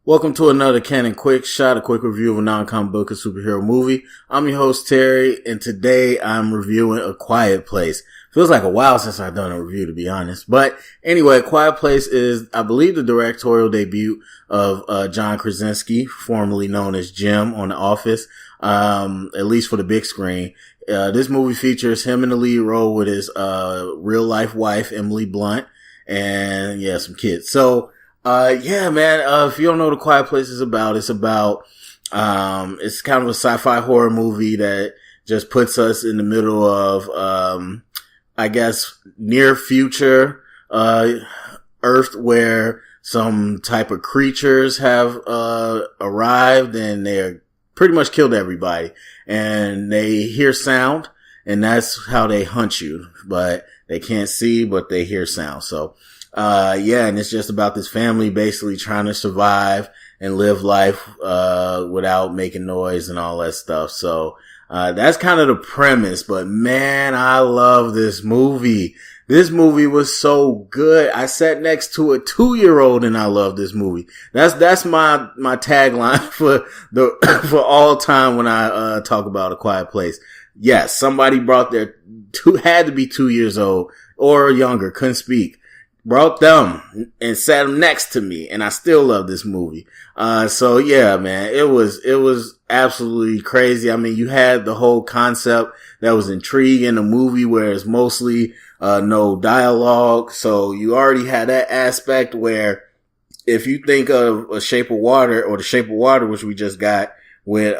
Welcome to another Canon Quick Shot, a quick review of a non-comic book and superhero movie. I'm your host, Terry, and today I'm reviewing A Quiet Place. Feels like a while since I've done a review, to be honest. But anyway, A Quiet Place is, I believe, the directorial debut of John Krasinski, formerly known as Jim on The Office, at least for the big screen. This movie features him in the lead role with his real-life wife, Emily Blunt, and, some kids. So, man, if you don't know what A Quiet Place is about, it's kind of a sci-fi horror movie that just puts us in the middle of, near future, Earth where some type of creatures have, arrived and they're pretty much killed everybody, and they hear sound, and that's how they hunt you, but they can't see, but they hear sound. So, and it's just about this family basically trying to survive and live life, without making noise and all that stuff. So, that's kind of the premise, but man, I love this movie. This movie was so good. I sat next to a 2-year-old and I love this movie. That's my tagline for all time when I, talk about A Quiet Place. Yes, somebody had to be 2 years old or younger, couldn't speak. Brought them and sat them next to me, and I still love this movie. Man, it was absolutely crazy. I mean, you had the whole concept that was intriguing in the movie where it's mostly, no dialogue. So you already had that aspect where if you think of A Shape of Water or The Shape of Water, which we just got with,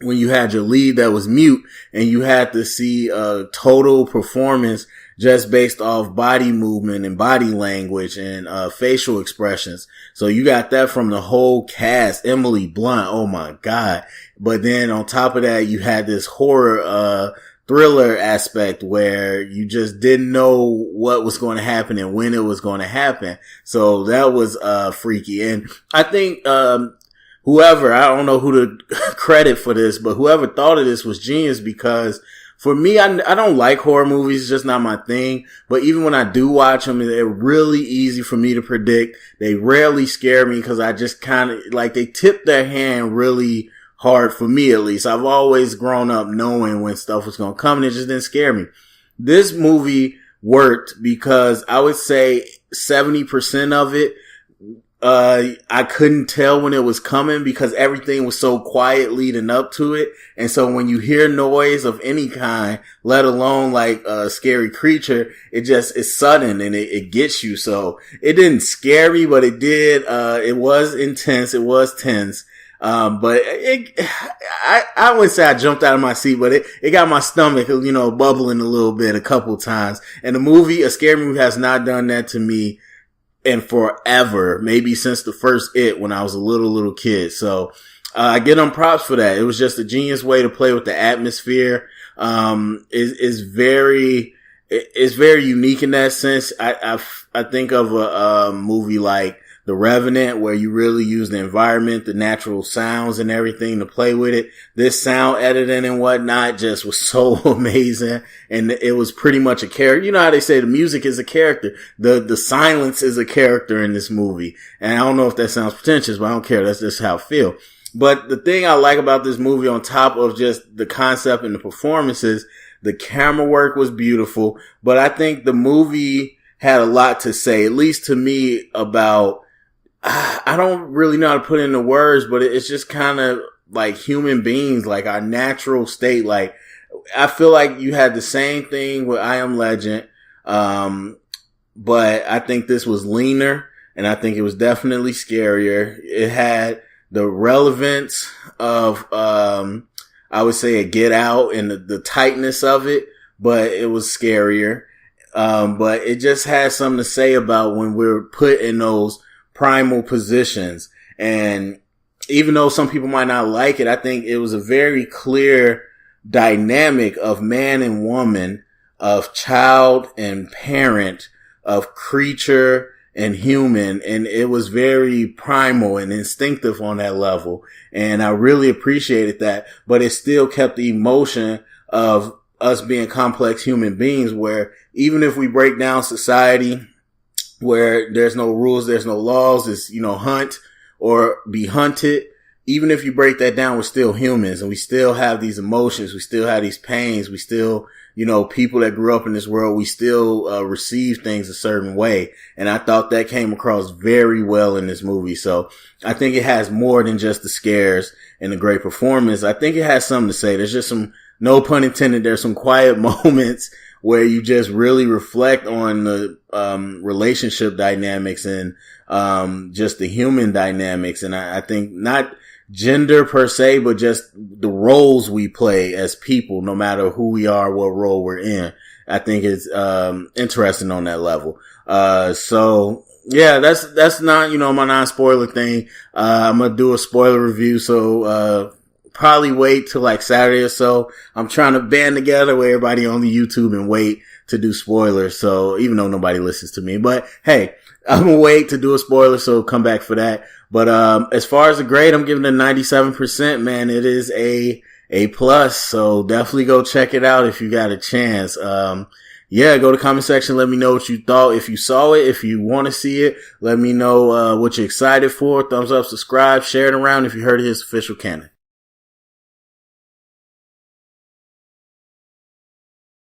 when you had your lead that was mute and you had to see a total performance just based off body movement and body language and facial expressions. So you got that from the whole cast. Emily Blunt, oh my God. But then on top of that, you had this horror thriller aspect where you just didn't know what was going to happen and when it was going to happen. So that was freaky. And I think whoever, I don't know who to credit for this, but whoever thought of this was genius, because for me, I don't like horror movies. It's just not my thing. But even when I do watch them, they're really easy for me to predict. They rarely scare me because I just kind of, like, they tip their hand really hard, for me at least. I've always grown up knowing when stuff was going to come, and it just didn't scare me. This movie worked because I would say 70% of it, I couldn't tell when it was coming because everything was so quiet leading up to it. And so when you hear noise of any kind, let alone like a scary creature, it's sudden and it gets you. So it didn't scare me, but it did. It was intense. It was tense. But I wouldn't say I jumped out of my seat, but it got my stomach, bubbling a little bit a couple times. And a scary movie has not done that to me and forever, maybe since the first It when I was a little kid. So, I give them props for that. It was just a genius way to play with the atmosphere. It's very unique in that sense. I think of a movie like The Revenant, where you really use the environment, the natural sounds and everything to play with it. This sound editing and whatnot just was so amazing. And it was pretty much a character. You know how they say the music is a character. The silence is a character in this movie. And I don't know if that sounds pretentious, but I don't care. That's just how I feel. But the thing I like about this movie, on top of just the concept and the performances, the camera work was beautiful. But I think the movie had a lot to say, at least to me, about, I don't really know how to put it into words, but it's just kind of like human beings, like our natural state. Like, I feel like you had the same thing with I Am Legend. But I think this was leaner, and I think it was definitely scarier. It had the relevance of, I would say, a Get Out and the tightness of it, but it was scarier. But it just had something to say about when we're put in those primal positions. And even though some people might not like it, I think it was a very clear dynamic of man and woman, of child and parent, of creature and human. And it was very primal and instinctive on that level. And I really appreciated that, but it still kept the emotion of us being complex human beings, where even if we break down society, where there's no rules, there's no laws, it's, hunt, or be hunted. Even if you break that down, we're still humans and we still have these emotions. We still have these pains. We still, people that grew up in this world, we still receive things a certain way. And I thought that came across very well in this movie. So I think it has more than just the scares and the great performance. I think it has something to say. There's just some, no pun intended, there's some quiet moments where you just really reflect on the relationship dynamics and just the human dynamics. And I think not gender per se, but just the roles we play as people, no matter who we are, what role we're in. I think it's interesting on that level. So yeah, that's not, my non-spoiler thing. I'm gonna do a spoiler review, so probably wait till like Saturday or so. I'm trying to band together with everybody on the YouTube and wait to do spoilers. So even though nobody listens to me, but hey, I'm gonna wait to do a spoiler, so come back for that. But as far as the grade, I'm giving it 97%, man. It is A plus. So definitely go check it out if you got a chance. Yeah, go to the comment section. Let me know what you thought. If you saw it, if you want to see it, let me know what you're excited for. Thumbs up, subscribe, share it around if you heard of his official canon.